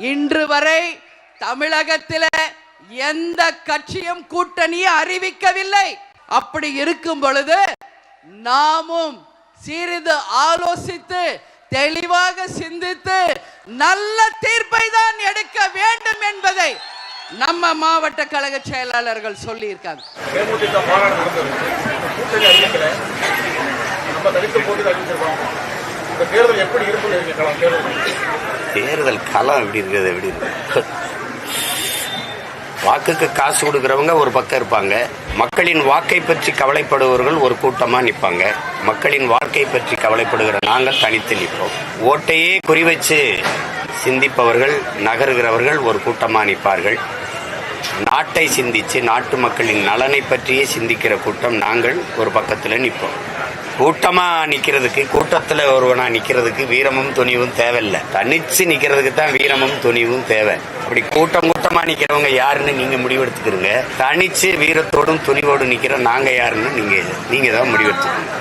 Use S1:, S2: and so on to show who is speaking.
S1: இன்று வரை தமிழகத்தில் எந்த கட்சியும் கூட்டணி அறிவிக்கவில்லை. அப்படி இருக்கும் பொழுது நாமும் சிறிது ஆலோசித்து தெளிவாக சிந்தித்து நல்ல தீர்ப்பை தான் எடுக்க வேண்டும் என்பதை நம்ம மாவட்ட கழக செயலாளர்கள் சொல்லி இருக்காங்க.
S2: தேர்தல் களம் எப்படி இருக்குது, எப்படி இருக்கு? வாக்குக்கு காசு கொடுக்கிறவங்க ஒரு பக்கம் இருப்பாங்க, மக்களின் வாக்கை பற்றி கவலைப்படுபவர்கள் ஒரு கூட்டமா நிற்பாங்க. மக்களின் வாழ்க்கை பற்றி கவலைப்படுகிற நாங்கள் தனித்து நிற்போம். ஓட்டையே குறி வச்சு சிந்திப்பவர்கள் நகருகிறவர்கள் ஒரு கூட்டமா நிற்பார்கள். நாட்டை சிந்திச்சு நாட்டு மக்களின் நலனை பற்றியே சிந்திக்கிற கூட்டம் நாங்கள் ஒரு பக்கத்தில் நிற்போம். கூட்டமா நிக்கிறதுக்கு, கூட்டத்துல ஒருவனா நிக்கிறதுக்கு வீரமும் துணிவும் தேவையில்லை. தனிச்சு நிக்கிறதுக்கு தான் வீரமும் துணிவும் தேவை. அப்படி கூட்டமா நிக்கிறவங்க யாருன்னு நீங்க முடிவெடுத்துக்கிறீங்க. தனிச்சு வீரத்தோடும் துணிவோடு நிக்கிற நாங்க யாருன்னு நீங்க தான் முடிவெடுத்துக்கணும்.